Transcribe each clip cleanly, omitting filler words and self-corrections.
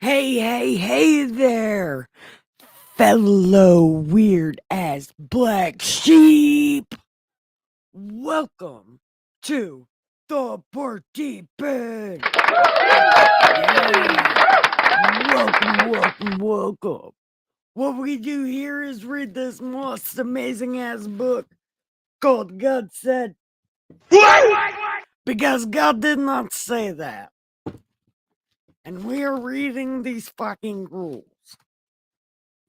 Hey there, fellow weird ass black sheep. Welcome to the party bed. Welcome. What we do here is read this most amazing ass book called God Said. Because God did not say that. And we are reading these fucking rules.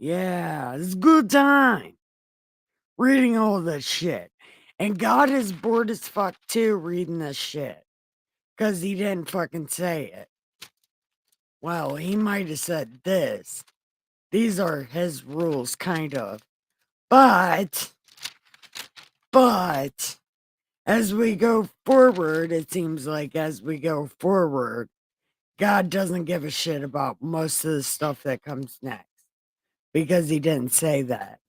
Yeah, it's a good time reading all this shit. And God is bored as fuck too reading this shit. Because he didn't fucking say it. Well, he might have said this. These are his rules, kind of. But, as we go forward, it seems like as we go forward, God doesn't give a shit about most of the stuff that comes next. Because he didn't say that.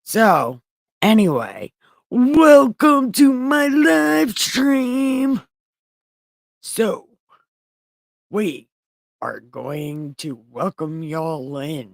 So, anyway, welcome to my live stream. So, we are going to welcome y'all in.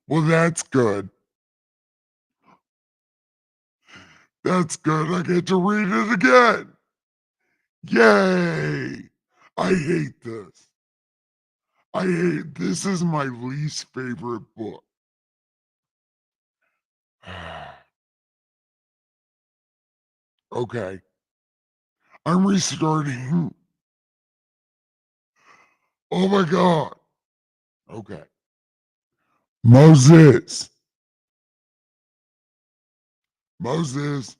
Well, that's good. That's good. I get to read it again. Yay! I hate this. This is my least favorite book. Okay, I'm restarting. Oh my god. Okay. Moses. Moses,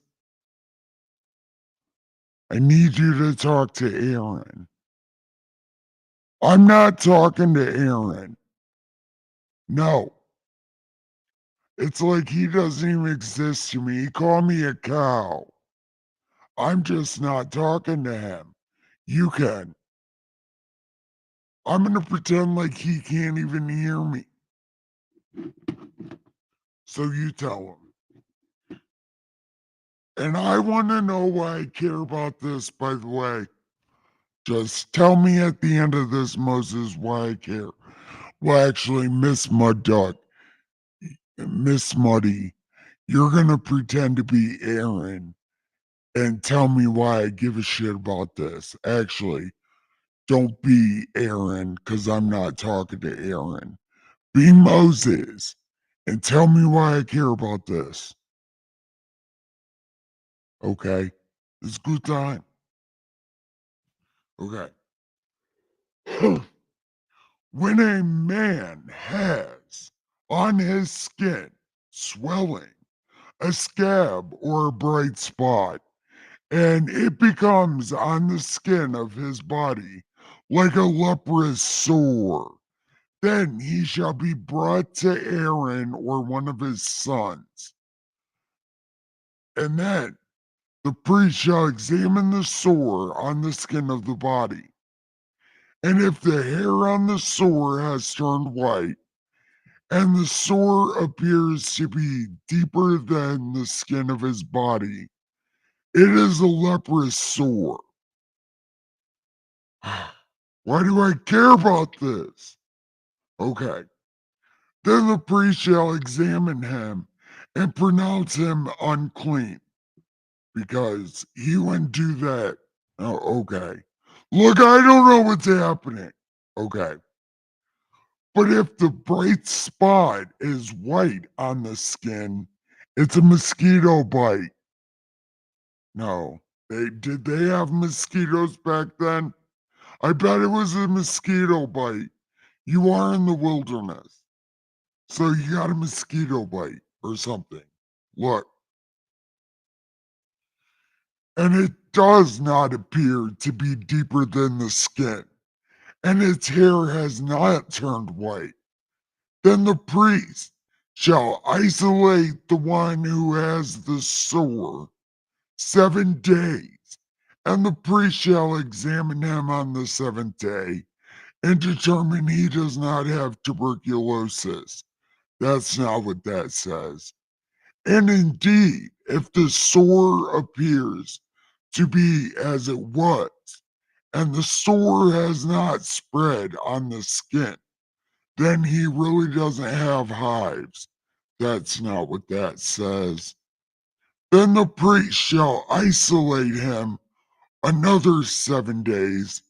I need you to talk to Aaron. I'm not talking to Aaron. No. It's like he doesn't even exist to me. He called me a cow. I'm just not talking to him. You can. I'm going to pretend like he can't even hear me. So you tell him. And I want to know why I care about this, by the way. Just tell me at the end of this, Moses, why I care. Well, actually, Miss Mud Duck, Miss Muddy, you're going to pretend to be Aaron and tell me why I give a shit about this. Actually, don't be Aaron because I'm not talking to Aaron. Be Moses and tell me why I care about this. Okay? It's good time. Okay. When a man has on his skin swelling, a scab, or a bright spot, and it becomes on the skin of his body like a leprous sore, then he shall be brought to Aaron or one of his sons. And then the priest shall examine the sore on the skin of the body. And if the hair on the sore has turned white, and the sore appears to be deeper than the skin of his body, it is a leprous sore. Why do I care about this? Okay. Then the priest shall examine him and pronounce him unclean, because he wouldn't do that. Oh, okay. Look, I don't know what's happening. Okay. But if the bright spot is white on the skin, it's a mosquito bite. No. They have mosquitoes back then? I bet it was a mosquito bite. You are in the wilderness. So you got a mosquito bite or something. Look, and it does not appear to be deeper than the skin, and its hair has not turned white. Then the priest shall isolate the one who has the sore 7 days, and the priest shall examine him on the seventh day and determine he does not have tuberculosis. That's not what that says. And indeed, if the sore appears to be as it was, and the sore has not spread on the skin, then he really doesn't have hives. That's not what that says. Then the priest shall isolate him another 7 days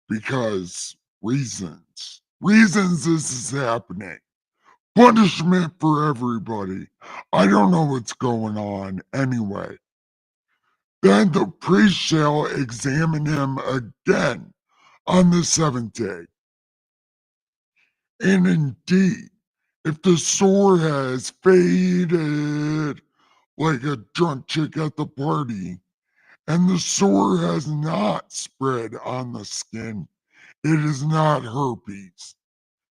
because reasons. Reasons this is happening. Punishment for everybody. I don't know what's going on anyway. Then the priest shall examine him again on the seventh day. And indeed, if the sore has faded like a drunk chick at the party, and the sore has not spread on the skin, it is not herpes.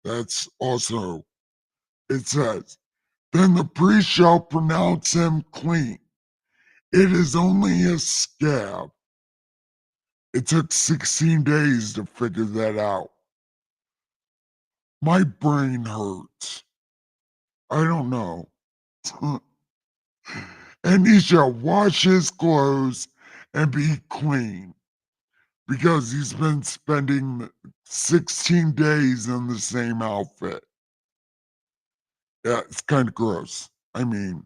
That's also, it says, then the priest shall pronounce him clean. It is only a scab. It took 16 days to figure that out. My brain hurts. I don't know. And he shall wash his clothes and be clean because he's been spending 16 days in the same outfit. Yeah, it's kind of gross. I mean,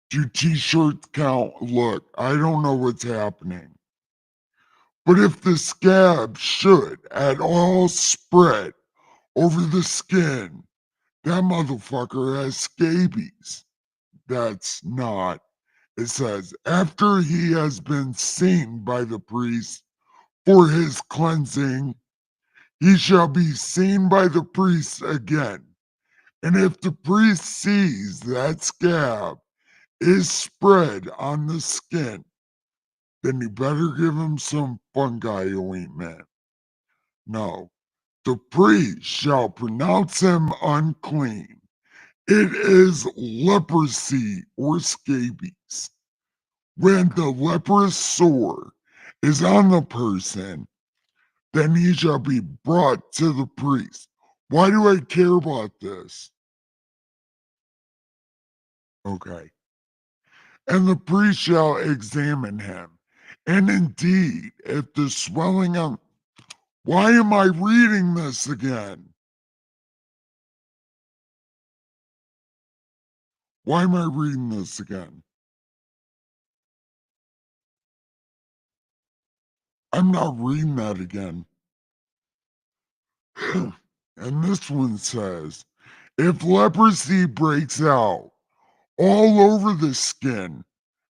do t-shirts count? Look, I don't know what's happening. But if the scab should at all spread over the skin, that motherfucker has scabies. That's not. It says, after he has been seen by the priest for his cleansing, he shall be seen by the priest again. And if the priest sees that scab is spread on the skin, then you better give him some fungi ointment. No, the priest shall pronounce him unclean. It is leprosy or scabies. When the leprous sore is on the person, then he shall be brought to the priest. Why do I care about this? Okay. And the priest shall examine him. And indeed, if the swelling of. Why am I reading this again? Why am I reading this again? I'm not reading that again. And this one says, if leprosy breaks out all over the skin,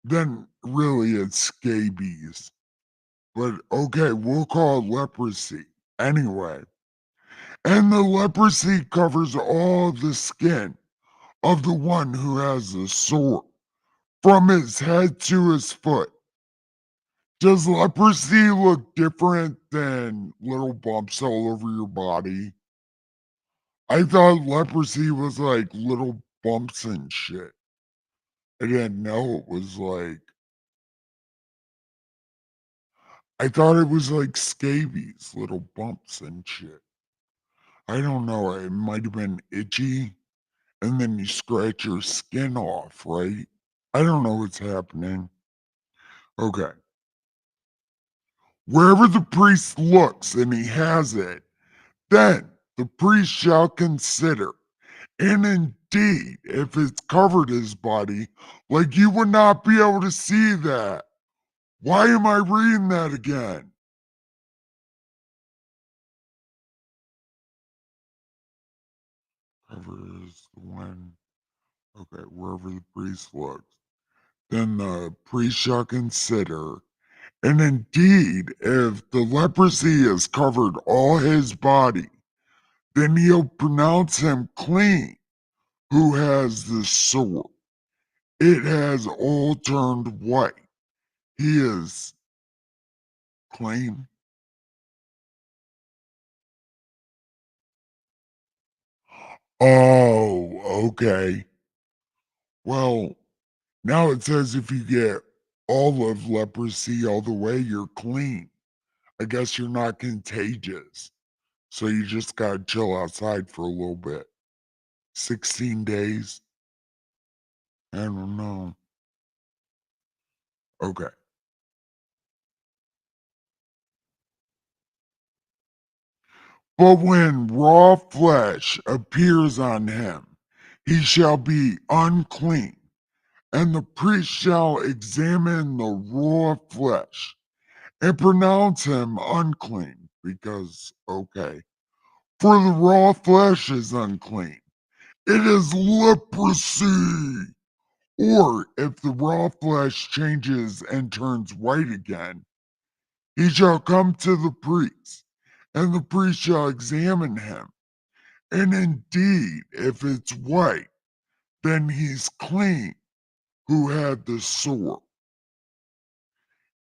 then really it's scabies. But okay, we'll call it leprosy. Anyway, and the leprosy covers all the skin of the one who has the sore, from his head to his foot. Does leprosy look different than little bumps all over your body? I thought leprosy was like little bumps and shit. I didn't know it was like, I thought it was like scabies, little bumps and shit. I don't know. It might have been itchy, and then you scratch your skin off, right? I don't know what's happening. Okay. Wherever the priest looks and he has it, then the priest shall consider. And indeed, if it's covered his body, like you would not be able to see that. Why am I reading that again? Covers the one. Okay, wherever the priest looks. Then the priest shall consider. And indeed, if the leprosy has covered all his body, then he'll pronounce him clean who has the sore. It has all turned white. He is clean. Oh, okay. Well, now it says if you get all of leprosy all the way, you're clean. I guess you're not contagious. So you just got to chill outside for a little bit. 16 days? I don't know. Okay. But when raw flesh appears on him, he shall be unclean, and the priest shall examine the raw flesh and pronounce him unclean, because, okay, for the raw flesh is unclean. It is leprosy. Or if the raw flesh changes and turns white again, he shall come to the priest, and the priest shall examine him. And indeed, if it's white, then he's clean who had the sore.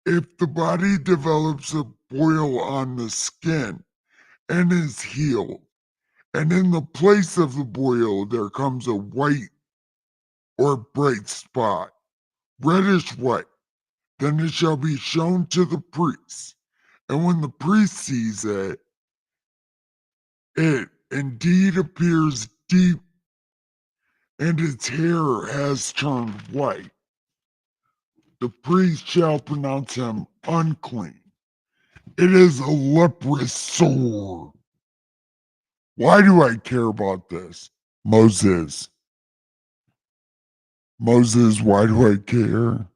If the body develops a boil on the skin and is healed, and in the place of the boil there comes a white or bright spot, reddish white, then it shall be shown to the priest. And when the priest sees it, it indeed appears deep, and its hair has turned white. The priest shall pronounce him unclean. It is a leprous sore. Why do I care about this? Moses. Moses, why do I care?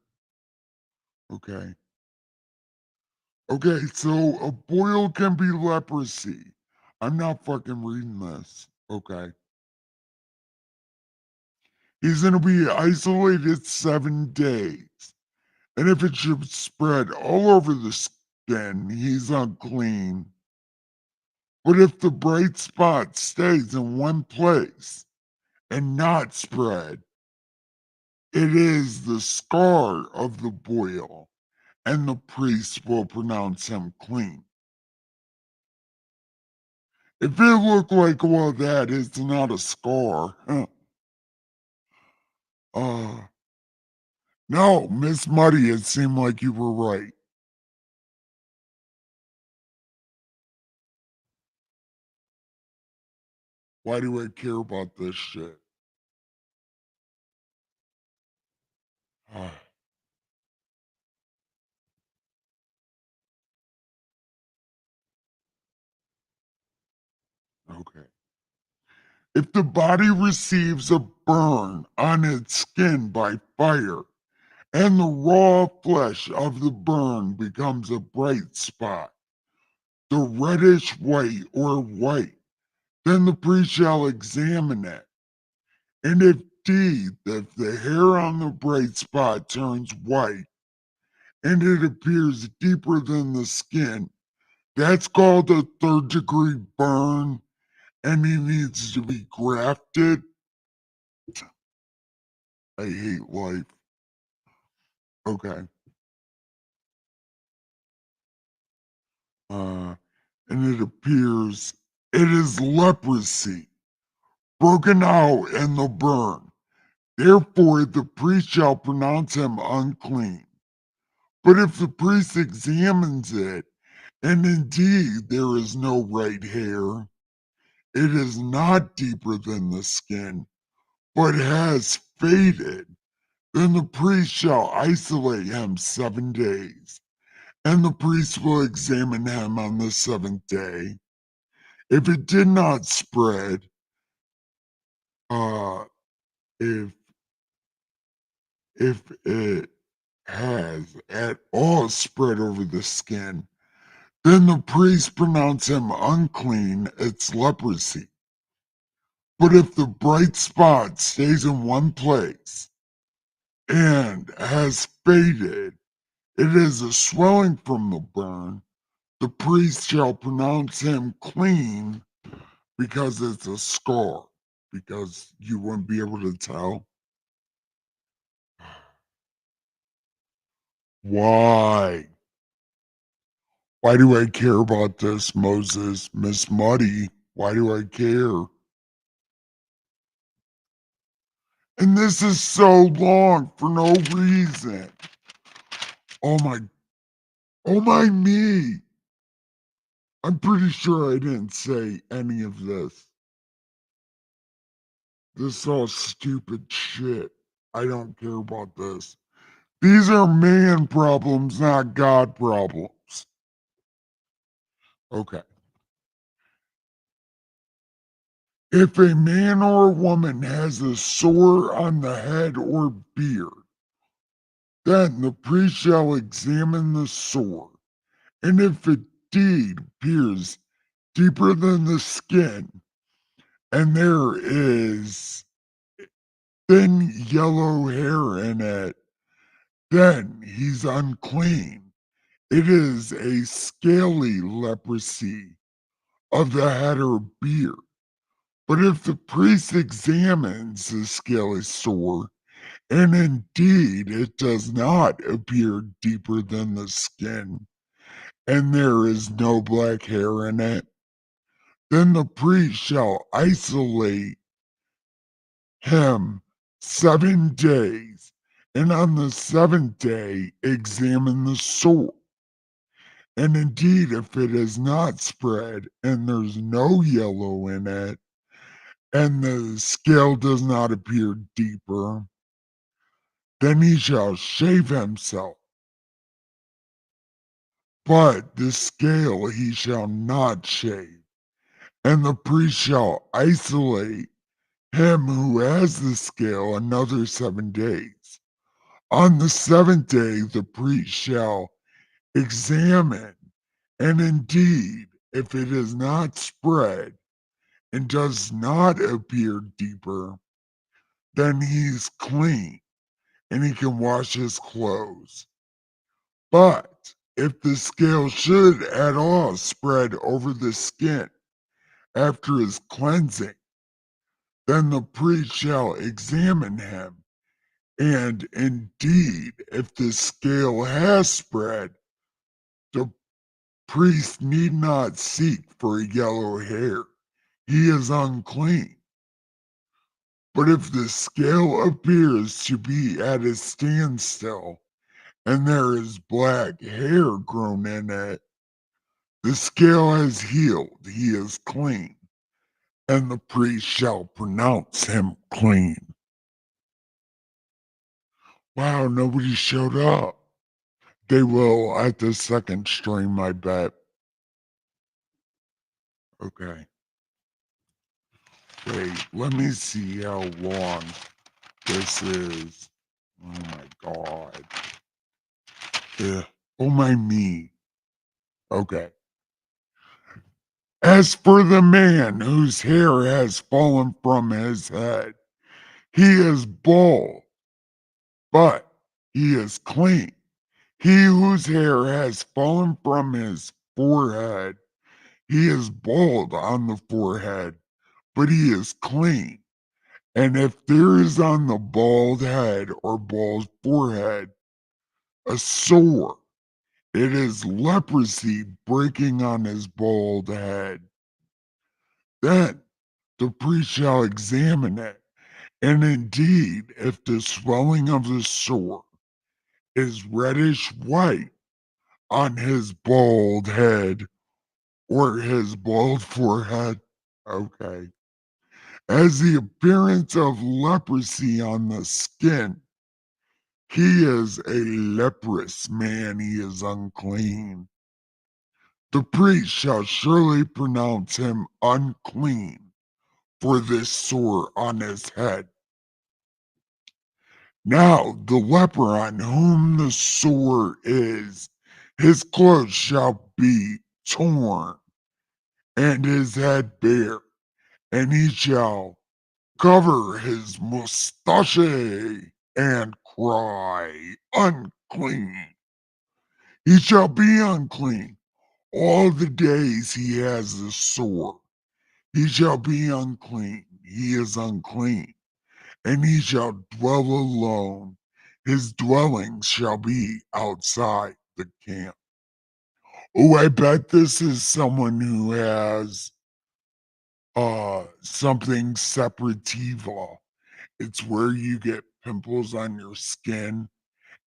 Okay. Okay, so a boil can be leprosy. I'm not fucking reading this. Okay. He's going to be isolated 7 days. And if it should spread all over the skin, he's unclean. But if the bright spot stays in one place and not spread, it is the scar of the boil, and the priest will pronounce him clean. If it looked like all that, it's not a scar. Uh, no, Miss Muddy, it seemed like you were right. Why do I care about this shit? Okay. If the body receives a burn on its skin by fire, and the raw flesh of the burn becomes a bright spot, the reddish white or white, then the priest shall examine it. And if the hair on the bright spot turns white and it appears deeper than the skin, that's called a third-degree burn, and he needs to be grafted. I hate life. Okay. Uh, and it appears it is leprosy, broken out in the burn. Therefore, the priest shall pronounce him unclean. But if the priest examines it, and indeed there is no right hair, it is not deeper than the skin, but has faded, then the priest shall isolate him 7 days, and the priest will examine him on the seventh day. If it did not spread, uh, if it has at all spread over the skin, then the priest pronounce him unclean, it's leprosy. But if the bright spot stays in one place and has faded, it is a swelling from the burn, the priest shall pronounce him clean because it's a scar, because you wouldn't be able to tell. Why? Why do I care about this, Moses? Miss Muddy, why do I care? And this is so long for no reason. Oh my, oh my me. I'm pretty sure I didn't say any of this. This is all stupid shit. I don't care about this. These are man problems, not God problems. Okay. If a man or a woman has a sore on the head or beard, then the priest shall examine the sore, and if it indeed appears deeper than the skin, and there is thin yellow hair in it, then he's unclean. It is a scaly leprosy of the head or beard. But if the priest examines the scaly sore, and indeed it does not appear deeper than the skin, and there is no black hair in it, then the priest shall isolate him 7 days, and on the seventh day examine the sore. And indeed, if it is not spread, and there's no yellow in it, and the scale does not appear deeper, then he shall shave himself. But the scale he shall not shave, and the priest shall isolate him who has the scale another 7 days. On the seventh day, the priest shall examine, and indeed, if it is not spread and does not appear deeper, then he's clean and he can wash his clothes. But if the scale should at all spread over the skin after his cleansing, then the priest shall examine him. And indeed, if the scale has spread, the priest need not seek for a yellow hair. He is unclean. But if the scale appears to be at a standstill and there is black hair grown in it, the scale has healed, he is clean, and the priest shall pronounce him clean. Wow, nobody showed up. They will at the second stream, I bet. Okay. Wait, let me see how long this is. Oh my god. Ugh. Oh my me. Okay. As for the man whose hair has fallen from his head, he is bald, but he is clean. He whose hair has fallen from his forehead, he is bald on the forehead, but he is clean. And if there is on the bald head or bald forehead a sore, it is leprosy breaking on his bald head. Then the priest shall examine it, and indeed, if the swelling of the sore is reddish white on his bald head or his bald forehead, okay, as the appearance of leprosy on the skin, he is a leprous man, he is unclean. The priest shall surely pronounce him unclean for this sore on his head. Now the leper on whom the sore is, his clothes shall be torn, and his head bare, and he shall cover his mustache and cry, unclean. He shall be unclean all the days he has the sore. He shall be unclean. He is unclean, and he shall dwell alone. His dwelling shall be outside the camp. Oh, I bet this is someone who has something separativa. It's where you get pimples on your skin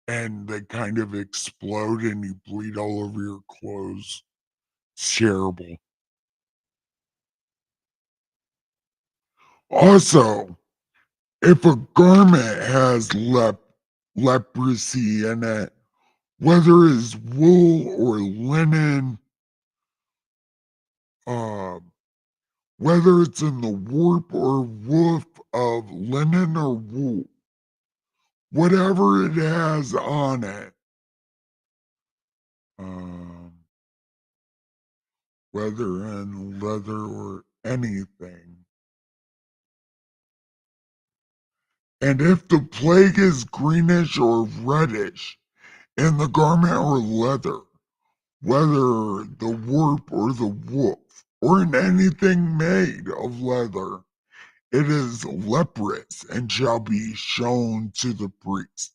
and they kind of explode and you bleed all over your clothes. It's terrible. Also, if a garment has leprosy in it, whether it's wool or linen, uh, whether it's in the warp or woof of linen or wool, whatever it has on it, um, whether in leather or anything. And if the plague is greenish or reddish in the garment or leather, whether the warp or the woof, or in anything made of leather, it is leprous and shall be shown to the priest.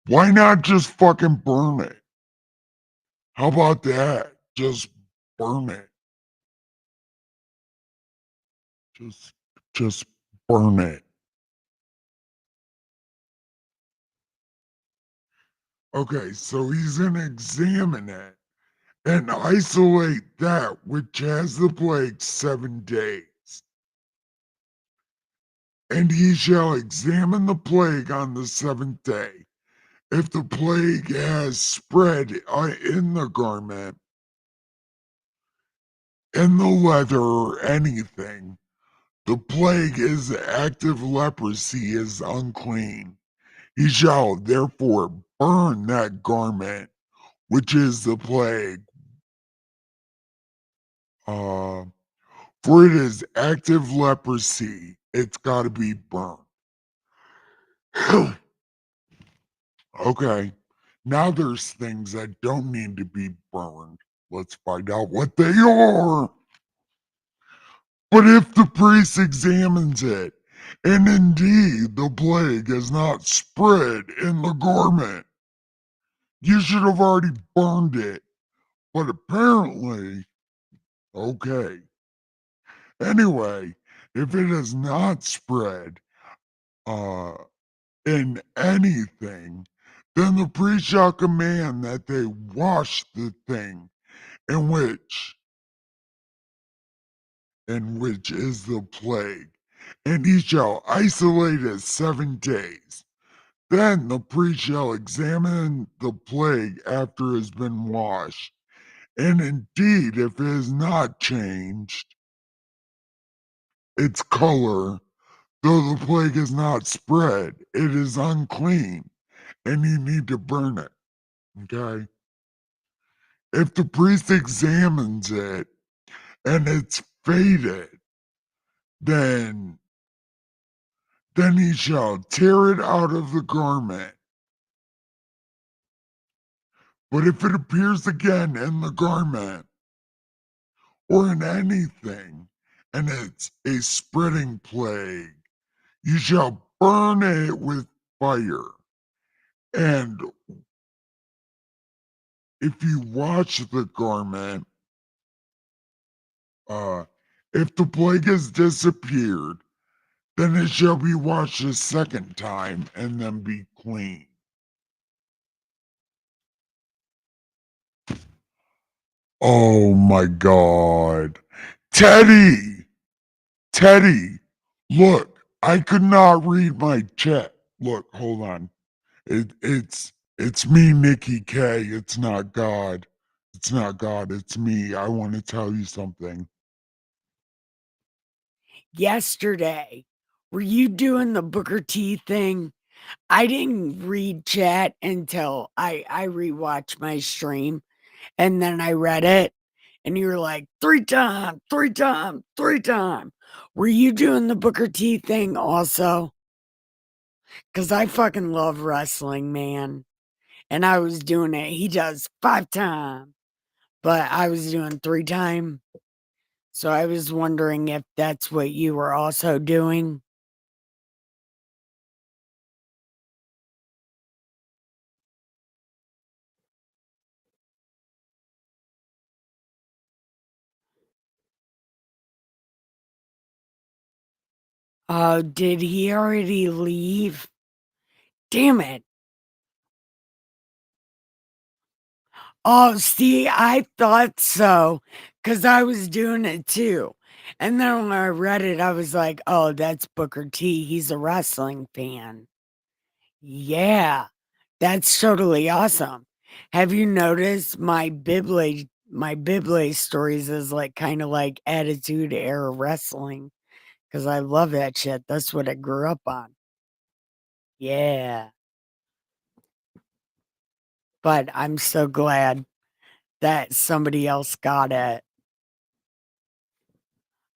Why not just fucking burn it? How about that? Just burn it. Just just burn it. Okay, so he's gonna examine it and isolate that which has the plague 7 days. And he shall examine the plague on the seventh day. If the plague has spread in the garment, in the leather, or anything, the plague is active leprosy is unclean. He shall therefore burn that garment, which is the plague. Uh, for it is active leprosy. It's got to be burned. Okay. Now there's things that don't need to be burned. Let's find out what they are. But if the priest examines it, and indeed the plague has not spread in the garment, you should have already burned it. But apparently, okay. Anyway, if it has not spread uh, in anything, then the priest shall command that they wash the thing in which is the plague, and he shall isolate it 7 days. Then the priest shall examine the plague after it has been washed, and indeed, if it has not changed its color, though the plague is not spread, it is unclean, and you need to burn it. Okay? If the priest examines it and it's faded, then he shall tear it out of the garment. But if it appears again in the garment or in anything, and it's a spreading plague, you shall burn it with fire. And if you wash the garment, uh, if the plague has disappeared, then it shall be washed a second time and then be clean. Oh my God. Teddy! Teddy! Look, I could not read my chat. Look, hold on. It's me, Nikki K. It's not God. It's not God. It's me. I want to tell you something. Yesterday, were you doing the Booker T thing? I didn't read chat until I rewatched my stream, and then I read it, and you were like, 3 times, 3 times, 3 times. Were you doing the Booker T thing also? Because I fucking love wrestling, man. And I was doing it. He does 5 times, but I was doing 3 times. So I was wondering if that's what you were also doing. Oh, did he already leave? Damn it. Oh, see, I thought so, because I was doing it too. And then when I read it, I was like, oh, that's Booker T. He's a wrestling fan. Yeah, that's totally awesome. Have you noticed my Bible stories is like kind of like Attitude Era Wrestling? Because I love that shit. That's what I grew up on. Yeah. But I'm so glad that somebody else got it.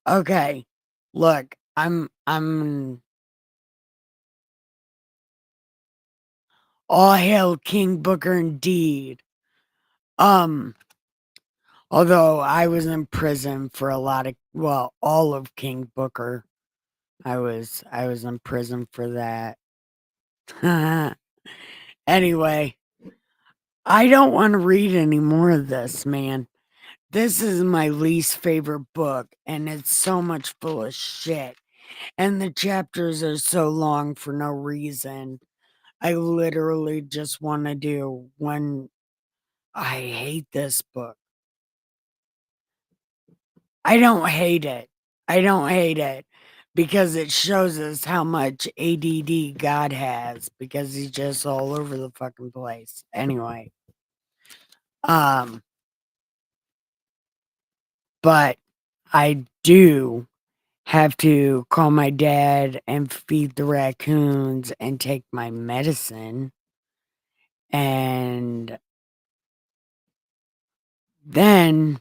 Okay. Look, I'm all hail King Booker indeed. Um, although I was in prison for a lot of all of King Booker. I was in prison for that. Anyway, I don't want to read any more of this, man. This is my least favorite book, and it's so much full of shit. And the chapters are so long for no reason. I literally just want to do one. I hate this book. I don't hate it. I don't hate it because it shows us how much ADD God has because he's just all over the fucking place. Anyway, um, but I do have to call my dad and feed the raccoons and take my medicine. And then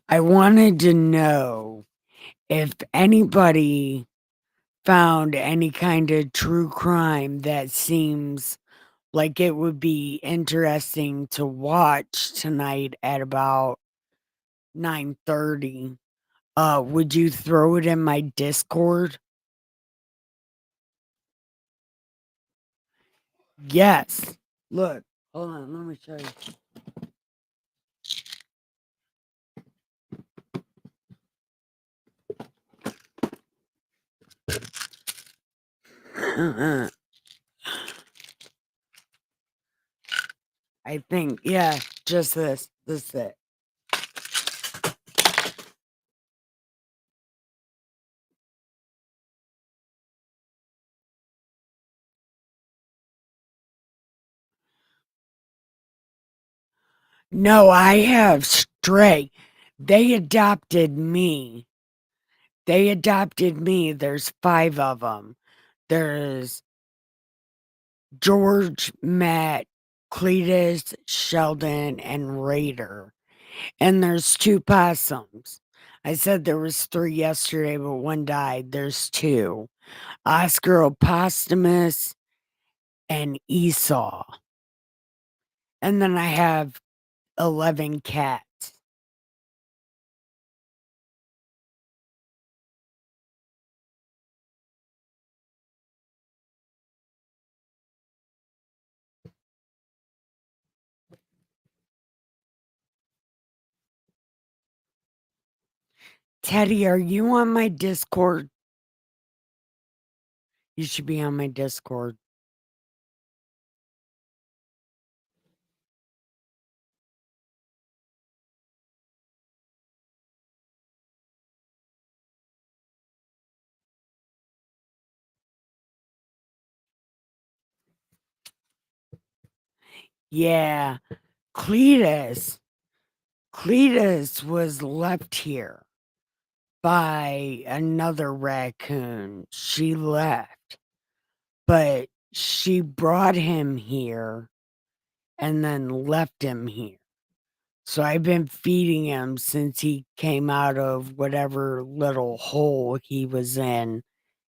I wanted to know if anybody found any kind of true crime that seems like it would be interesting to watch tonight at about 9:30. Would you throw it in my Discord? Yes. Look, hold on, let me show you. I think, yeah, just this. This is it. No, I have stray. They adopted me. They adopted me. There's 5 of them. There's George, Matt, Cletus, Sheldon, and Raider. And there's 2 possums. I said there was 3 yesterday, but 1 died. There's 2. Oscar Opostomus and Esau. And then I have 11 cats. Teddy, are you on my Discord? You should be on my Discord. Yeah, Cletus. Cletus was left here by another raccoon. She left, but she brought him here and then left him here. So I've been feeding him since he came out of whatever little hole he was in.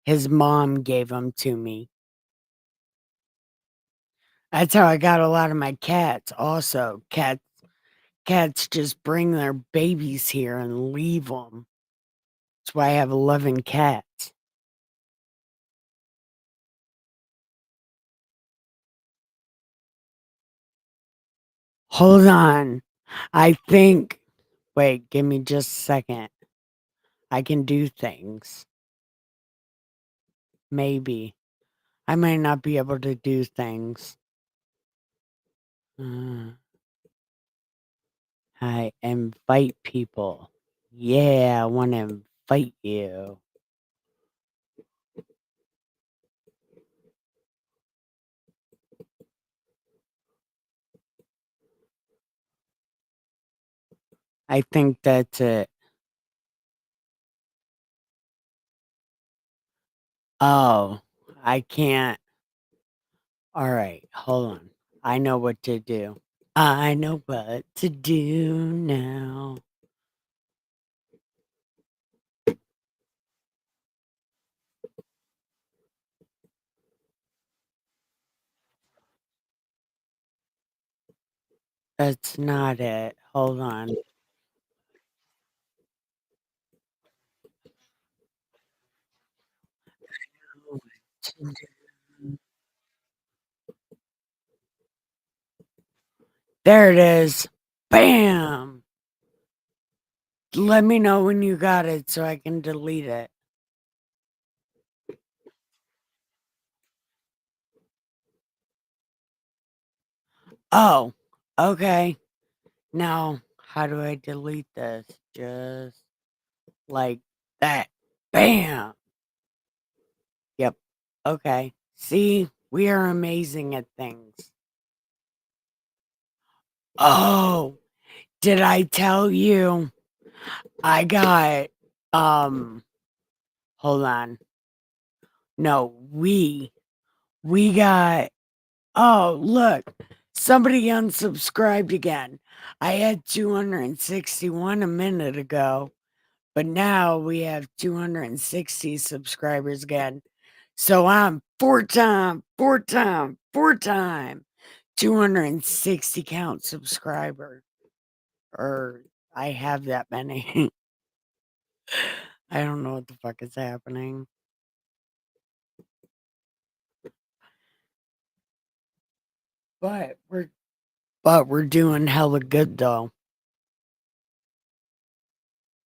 His mom gave him to me. That's how I got a lot of my cats also. Cats just bring their babies here and leave them. That's why I have 11 cats. Hold on. I think wait, give me just a second. I can do things. Maybe. I might not be able to do things. Uh, I invite people. Yeah, I want to invite you. I think that's it. Oh, I can't. All right, hold on. I know what to do. I know what to do now. That's not it. Hold on. There it is. Bam! Let me know when you got it so I can delete it. Oh, okay. Now, how do I delete this? Just like that. Bam! Yep. Okay. See, we are amazing at things. Oh, did I tell you I got um Hold on. No, we got oh, look. Somebody unsubscribed again. I had 261 a minute ago, but now we have 260 subscribers again. So I'm four time 260 count subscriber. Or I have that many. I don't know what the fuck is happening. But we're doing hella good though.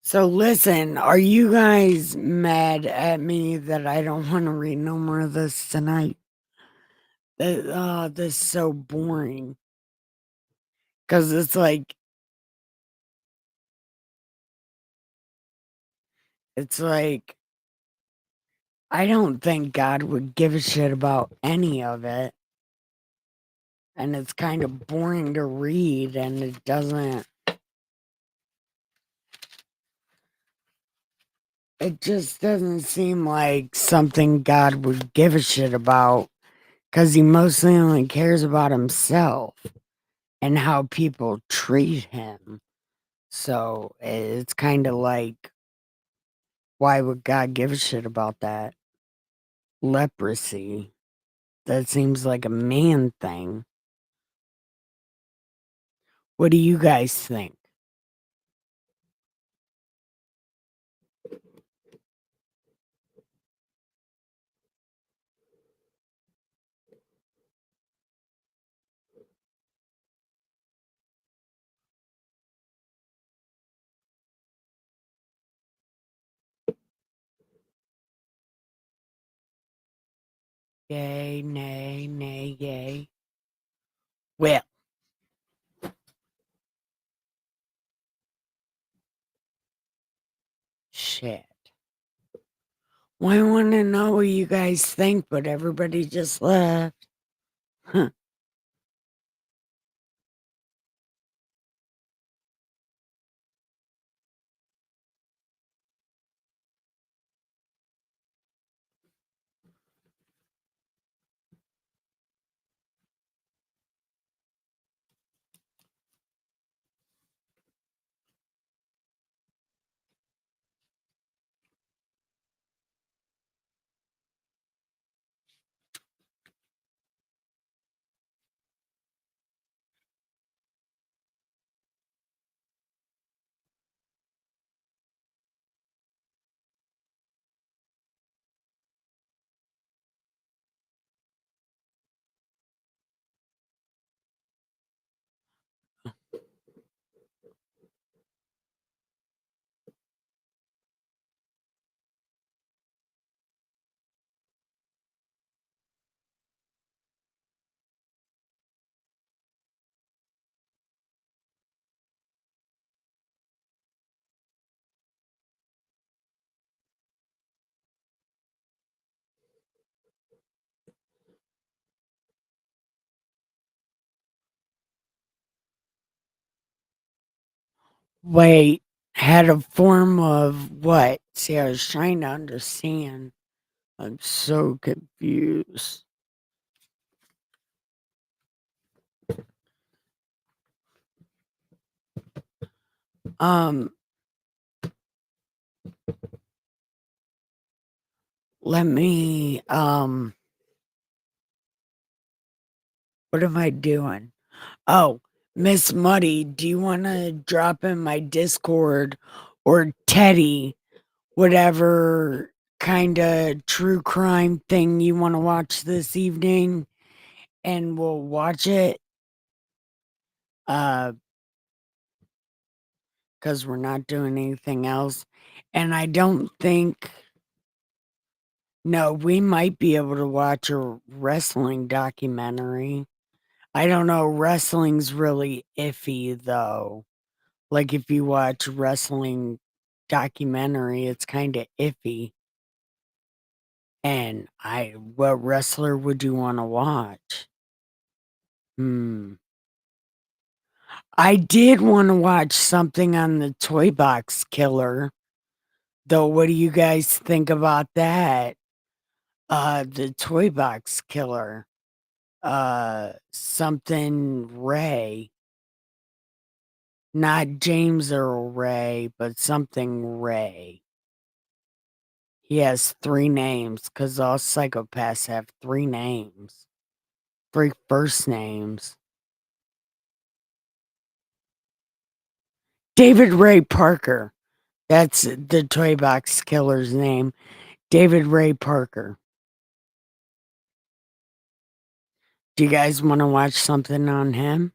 So listen, are you guys mad at me that I don't want to read no more of this tonight? This is so boring. Cause it's like I don't think God would give a shit about any of it. And it's kind of boring to read and it just doesn't seem like something God would give a shit about because he mostly only cares about himself and how people treat him. So it's kind of like, why would God give a shit about that? Leprosy. That seems like a man thing. What do you guys think? Yay, nay, nay, yay. Well, shit. Well, I want to know what you guys think, but everybody just left. Huh. Wait, had a form of what? See, I was trying to understand. I'm so confused. Um, let me, what am I doing? Oh, Miss Muddy, do you want to drop in my Discord or Teddy, whatever kind of true crime thing you want to watch this evening, and we'll watch it? Uh, because we're not doing anything else. And I don't think, no, we might be able to watch a wrestling documentary. I don't know. Wrestling's really iffy, though. Like, if you watch wrestling documentary, it's kind of iffy. And what wrestler would you want to watch? Hmm. I did want to watch something on the Toy Box Killer. Though, what do you guys think about that? The toy box killer. Something Ray. Not James Earl Ray, but something Ray. He has 3 names because all psychopaths have 3 names. 3 first names. David Ray Parker. That's the toy box killer's name. David Ray Parker. Do you guys want to watch something on him?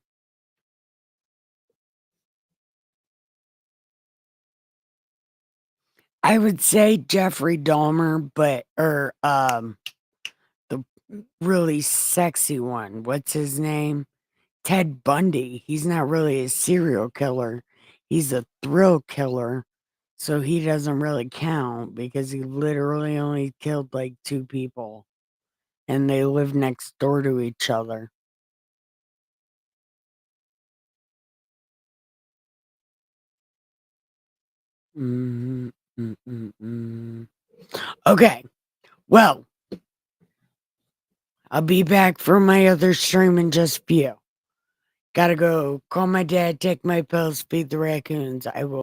I would say Jeffrey Dahmer, the really sexy one. What's his name? Ted Bundy. He's not really a serial killer. He's a thrill killer. So he doesn't really count because he literally only killed like 2 people and they live next door to each other. Mm, mm, mm, mm. Okay. Well, I'll be back for my other stream in just a few. Gotta go call my dad, take my pills, feed the raccoons. I will.